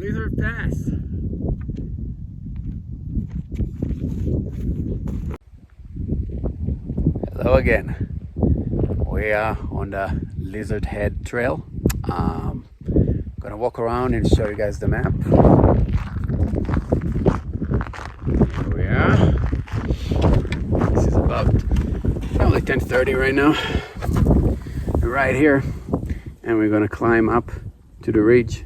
Lizard Pass. Hello again. We are on the Lizard Head Trail. Gonna walk around and show you guys the map. Here we are. This is about probably 10:30 right now. We're right here, and we're gonna climb up to the ridge.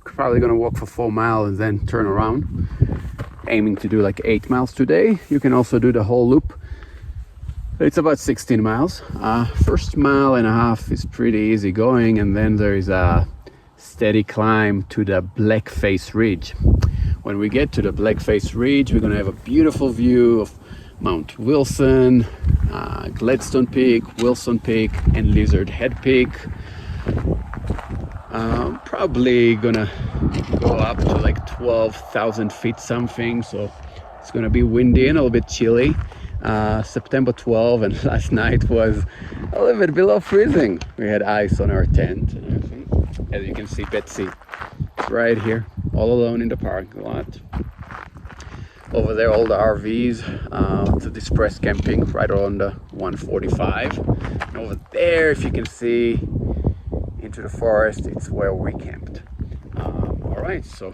We're probably gonna walk for 4 miles and then turn around. Aiming to do like 8 miles today. You can also do the whole loop. It's about 16 miles. First mile and a half is pretty easy going, and then there is a steady climb to the Blackface Ridge. When we get to the Blackface Ridge, we're gonna have a beautiful view of Mount Wilson, Gladstone Peak, Wilson Peak, and Lizard Head Peak. Probably gonna go up to like 12,000 feet something, so it's gonna be windy and a little bit chilly. September 12, and last night was a little bit below freezing. We had ice on our tent and everything. As you can see, Betsy right here, all alone in the parking lot. Over there, all the RVs, the Dispress camping right on the 145. And over there, if you can see into the forest, it's where we camped. All right, so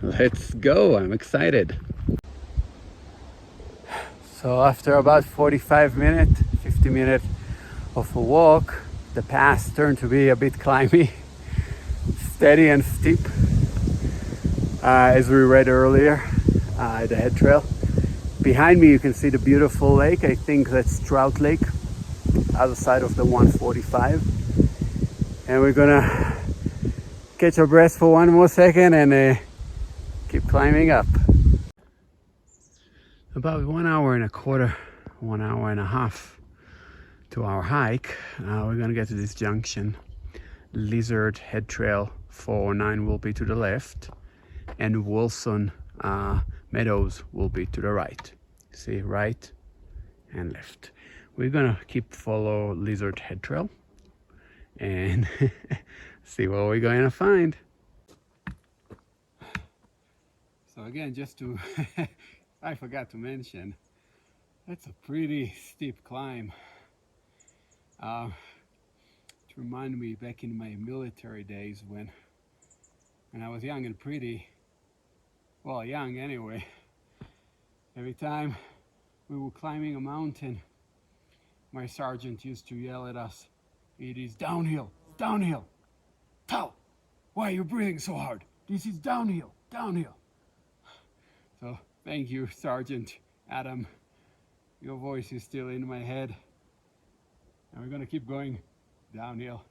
let's go. I'm excited. So after about 50 minutes of a walk, the pass turned to be a bit climby, steady and steep, as we read earlier, the head trail. Behind me you can see the beautiful lake. I think that's Trout Lake, other side of the 145. And we're gonna catch our breath for one more second and keep climbing up. About 1 hour and a quarter, 1 hour and a half to our hike. We're gonna get to this junction. Lizard Head Trail 409 will be to the left, and Wilson Meadows will be to the right. See, right and left. We're gonna keep follow Lizard Head Trail and see what we're going to find. So again, just to I forgot to mention, that's a pretty steep climb. To remind me back in my military days when I was young and pretty, well, young anyway. Every time we were climbing a mountain, my sergeant used to yell at us, "It is downhill, downhill. Tal, why are you breathing so hard? This is downhill, downhill." So thank you, Sergeant Adam. Your voice is still in my head. And we're gonna keep going downhill.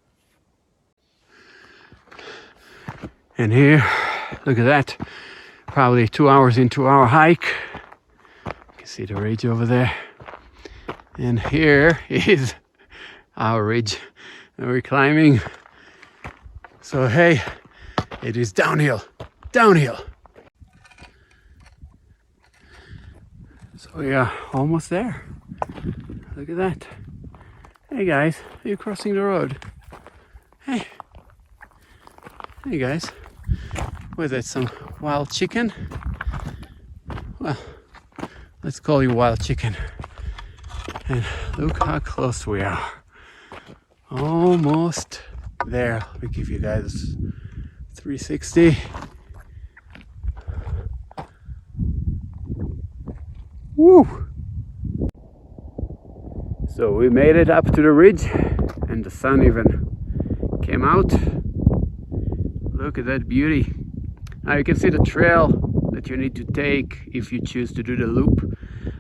And here, look at that. Probably 2 hours into our hike. You can see the ridge over there. And here is our ridge. And we're climbing. So hey, it is downhill, downhill. So we are almost there. Look at that. Hey guys, are you crossing the road? Hey. Hey guys. Was that some wild chicken? Well, let's call you wild chicken. And look how close we are. Almost there. Let me give you guys 360. Woo! So we made it up to the ridge, and the sun even came out. Look at that beauty. Now you can see the trail that you need to take if you choose to do the loop.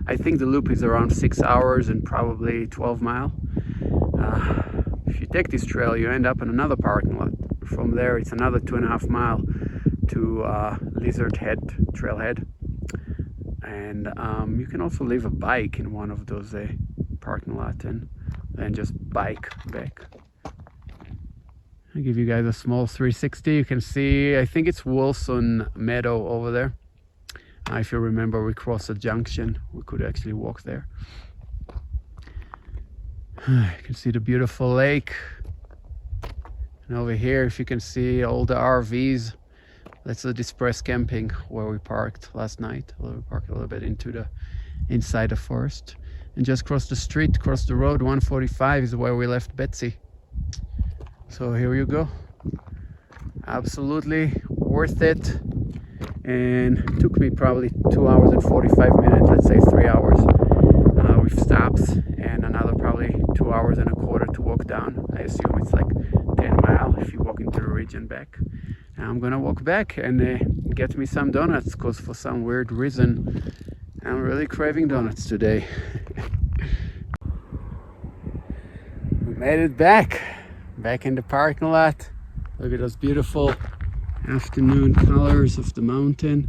I think the loop is around 6 hours and probably 12 miles. If you take this trail, you end up in another parking lot. From there, it's another 2.5 miles to Lizard Head Trailhead. And you can also leave a bike in one of those parking lots and then just bike back. I'll give you guys a small 360. You can see, I think it's Wilson Meadow over there. If you remember, we crossed a junction. We could actually walk there. You can see the beautiful lake. And over here, if you can see all the RVs Let's do this press camping where we parked last night. We parked a little bit into the inside the forest, and just cross the street, cross the road, 145 is where we left Betsy. So here you go. Absolutely worth it. And it took me probably 2 hours and 45 minutes, let's say 3 hours with stops, and another probably 2 hours and a quarter to walk down. I assume it's like 10 miles if you walk into the ridge and back. And I'm gonna walk back and get me some donuts, because for some weird reason I'm really craving donuts today. We made it back in the parking lot. Look at those beautiful afternoon colors of the mountain.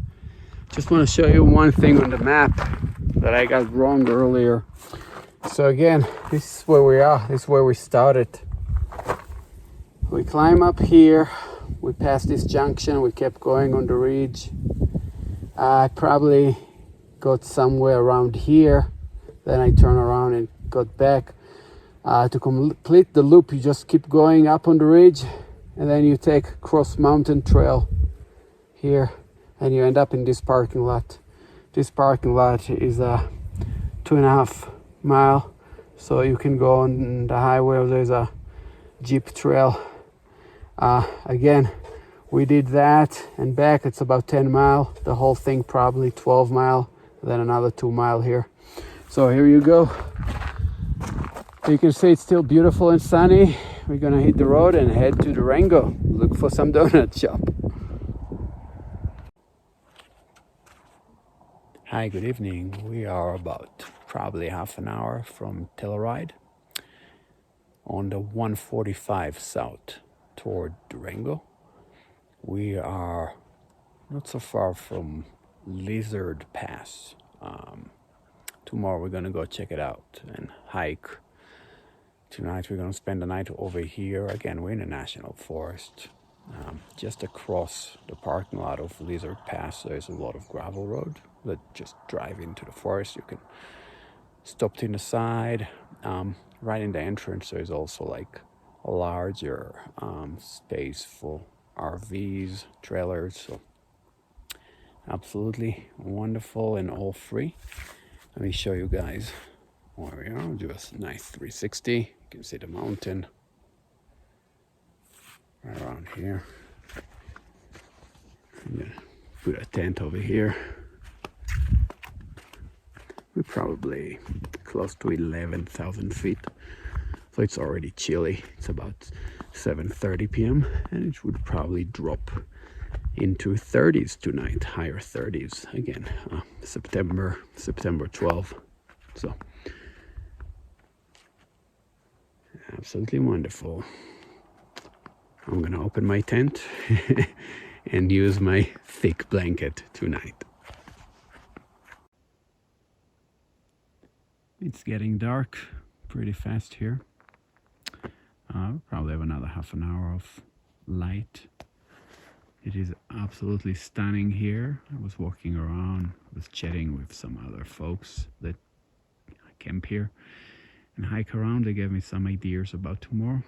Just want to show you one thing on the map that I got wrong earlier. So again, this is where we are. This is where we started. We climb up here. We passed this junction. We kept going on the ridge. I probably got somewhere around here. Then I turned around and got back. To complete the loop, you just keep going up on the ridge, and then you take cross mountain trail here, and you end up in this parking lot. This parking lot is a 2.5 mile, so you can go on the highway. There's a jeep trail. Again, we did that and back. It's about 10 mile. The whole thing probably 12 mile, then another 2 mile here. So here you go. You can see it's still beautiful and sunny. We're gonna hit the road and head to Durango. Look for some donut shop. Hi, good evening. We are about probably half an hour from Telluride on the 145 south toward Durango. We are not so far from Lizard Pass. Tomorrow we're gonna go check it out and hike. Tonight we're gonna spend the night over here. Again, we're in a national forest. Just across the parking lot of Lizard Pass, there's a lot of gravel road that just drive into the forest. You can stop to the side. Right in the entrance, there's also like a larger space for RVs, trailers. So absolutely wonderful and all free. Let me show you guys where we are. Do a nice 360. You can see the mountain right around here. I'm gonna put a tent over here. We're probably close to 11,000 feet, so it's already chilly. It's about 7:30 p.m. and it would probably drop into 30s tonight, higher 30s again. September 12th. So absolutely wonderful. I'm gonna open my tent and use my thick blanket tonight. It's getting dark pretty fast here. We'll probably have another half an hour of light. It is absolutely stunning here. I was walking around, was chatting with some other folks that camp here and hike around. They gave me some ideas about tomorrow.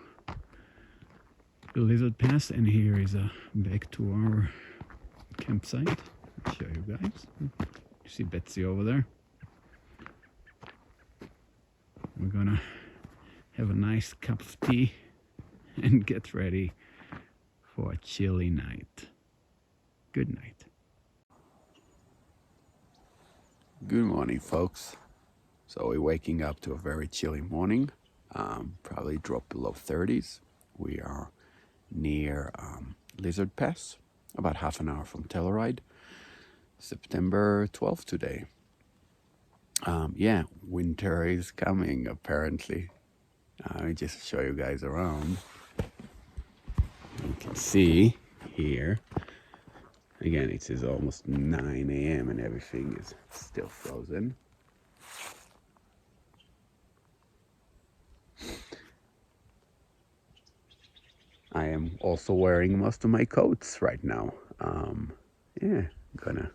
The Lizard Pass, and here is a back to our campsite. I'll show you guys. You see Betsy over there. We're gonna have a nice cup of tea and get ready for a chilly night. Good night. Good morning, folks. So we're waking up to a very chilly morning. Probably drop below 30s. We are near Lizard Pass, about half an hour from Telluride. September 12th today. Yeah, winter is coming apparently. Let me just show you guys around. You can see here, again, it is almost 9 a.m. and everything is still frozen. I am also wearing most of my coats right now. Yeah, gonna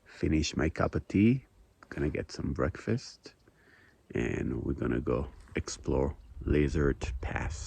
finish my cup of tea, gonna get some breakfast, and we're gonna go explore Lizard Pass.